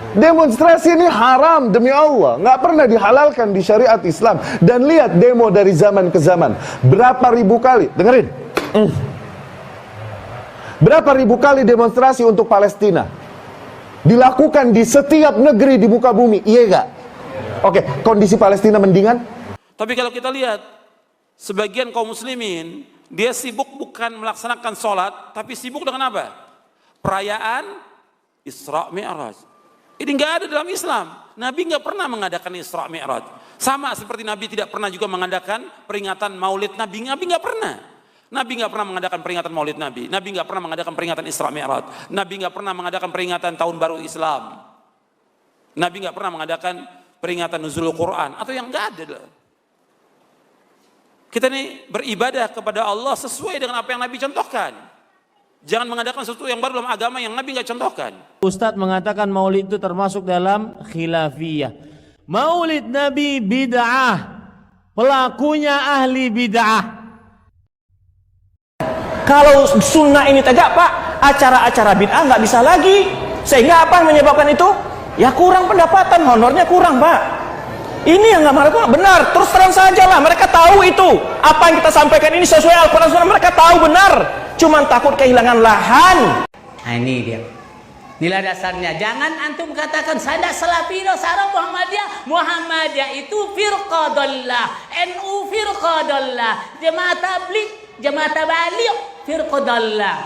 Demonstrasi ini haram demi Allah, nggak pernah dihalalkan di syariat Islam. Dan lihat demo dari zaman ke zaman, berapa ribu kali, dengerin, berapa ribu kali demonstrasi untuk Palestina dilakukan di setiap negeri di muka bumi, iya gak? Oke, kondisi Palestina mendingan? Tapi kalau kita lihat, sebagian kaum muslimin, dia sibuk bukan melaksanakan sholat, tapi sibuk dengan apa? Perayaan Isra Mi'raj. Ini nggak ada dalam Islam. Nabi nggak pernah mengadakan Isra Mi'raj. Sama seperti Nabi tidak pernah juga mengadakan peringatan Maulid Nabi. Nabi nggak pernah. Nabi nggak pernah mengadakan peringatan Maulid Nabi. Nabi nggak pernah mengadakan peringatan Isra Mi'raj. Nabi nggak pernah mengadakan peringatan Tahun Baru Islam. Nabi nggak pernah mengadakan peringatan Nuzulul Quran atau yang nggak ada. Kita ini beribadah kepada Allah sesuai dengan apa yang Nabi contohkan. Jangan mengadakan sesuatu yang baru dalam agama yang Nabi nggak contohkan. Ustadz mengatakan maulid itu termasuk dalam khilafiyah. Maulid Nabi bid'ah, pelakunya ahli bid'ah. Kalau sunnah ini tegak Pak, acara-acara bid'ah nggak bisa lagi. Sehingga apa yang menyebabkan itu? Ya kurang pendapatan, honornya kurang Pak. Ini yang nggak benar, terus terang saja lah. Mereka tahu itu. Apa yang kita sampaikan ini sesuai Al-Quran Sunnah, mereka tahu benar. Cuman takut kehilangan lahan. Nah ini dia nilai dasarnya. Jangan antum katakan saya tidak Salafino, saya Muhammadiyah. Muhammadiyah itu firqadallah, NU firqadallah, Jemaah Tabligh, Jemaah Tabaligh firqadallah.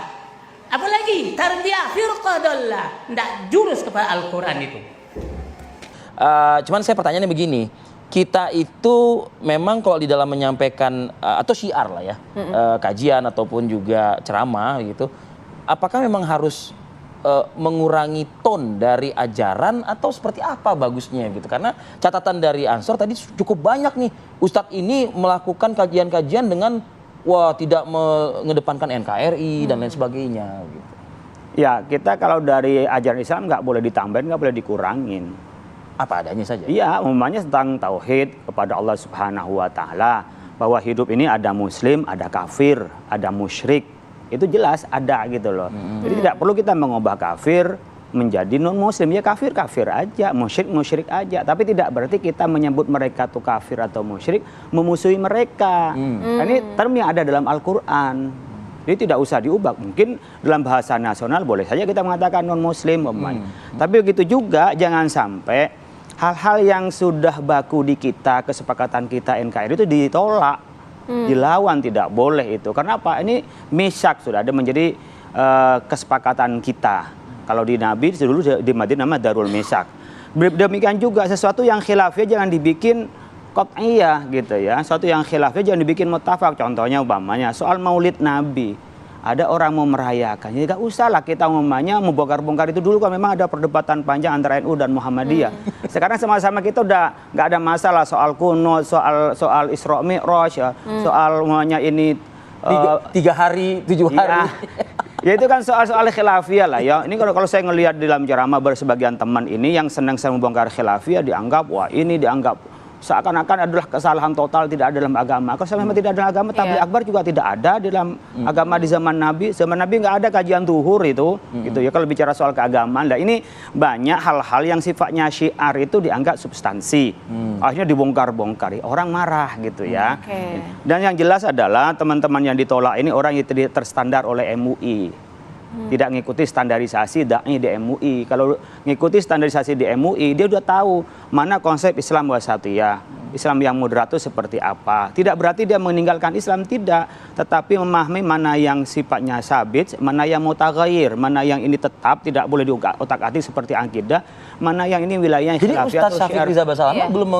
Apalagi Tarbiyah firqadallah. Tidak jurus kepada Al-Quran itu. Cuman saya pertanyaannya begini, kita itu memang kalau di dalam menyampaikan atau syiar lah ya, kajian ataupun juga ceramah gitu, apakah memang harus mengurangi ton dari ajaran atau seperti apa bagusnya gitu? Karena catatan dari Ansor tadi cukup banyak nih, Ustadz ini melakukan kajian-kajian dengan tidak mengedepankan NKRI dan lain sebagainya gitu. Ya, kita kalau dari ajaran Islam nggak boleh ditambahin, nggak boleh dikurangin. Apa adanya saja. Iya, umumnya tentang tauhid kepada Allah Subhanahu wa taala, bahwa hidup ini ada muslim, ada kafir, ada musyrik. Itu jelas ada gitu loh. Jadi tidak perlu kita mengubah kafir menjadi non muslim. Ya kafir aja, musyrik aja. Tapi tidak berarti kita menyebut mereka tuh kafir atau musyrik memusuhi mereka. Ini term yang ada dalam Al-Qur'an. Jadi tidak usah diubah. Mungkin dalam bahasa nasional boleh saja kita mengatakan non muslim. Tapi begitu juga jangan sampai hal-hal yang sudah baku di kita, kesepakatan kita NKRI itu ditolak, dilawan, tidak boleh itu. Karena apa? Ini misyak sudah ada menjadi kesepakatan kita. Kalau di Nabi dulu di Madinah nama Darul Misyak. Demikian juga sesuatu yang khilafiyah jangan dibikin qat'iyah gitu ya. Sesuatu yang khilafiyah jangan dibikin muttafaq. Contohnya umpamanya soal Maulid Nabi. Ada orang mau merayakan, ya nggak usah lah kita umpamanya membongkar-bongkar itu dulu kan memang ada perdebatan panjang antara NU dan Muhammadiyah. Sekarang sama-sama kita udah nggak ada masalah soal kunut, soal Isra Mi'raj ya, soal umpamanya ini 3 hari, 7 hari. Ya itu kan soal khilafiyah lah ya. Ini kalau saya ngelihat di dalam ceramah bersebagian teman ini yang senang membongkar khilafiyah dianggap ini dianggap seakan-akan adalah kesalahan total tidak ada dalam agama. Kalau selama tidak ada agama, tabligh akbar juga tidak ada dalam agama di zaman Nabi. Zaman Nabi nggak ada kajian zuhur itu, gitu ya. Kalau bicara soal keagamaan, nah ini banyak hal-hal yang sifatnya syiar itu dianggap substansi. Akhirnya dibongkar-bongkar, orang marah gitu ya. Dan yang jelas adalah teman-teman yang ditolak ini orang yang terstandar oleh MUI. Tidak mengikuti standarisasi da'i di MUI. Kalau mengikuti standarisasi di MUI, dia sudah tahu mana konsep Islam wasatiyah, Islam yang moderat itu seperti apa. Tidak berarti dia meninggalkan Islam, tidak. Tetapi memahami mana yang sifatnya sabit, mana yang mutaghayyir, mana yang ini tetap tidak boleh diotak-atik seperti akidah, mana yang ini wilayahnya Jadi Ustaz Syafiq Riza Basalamah belum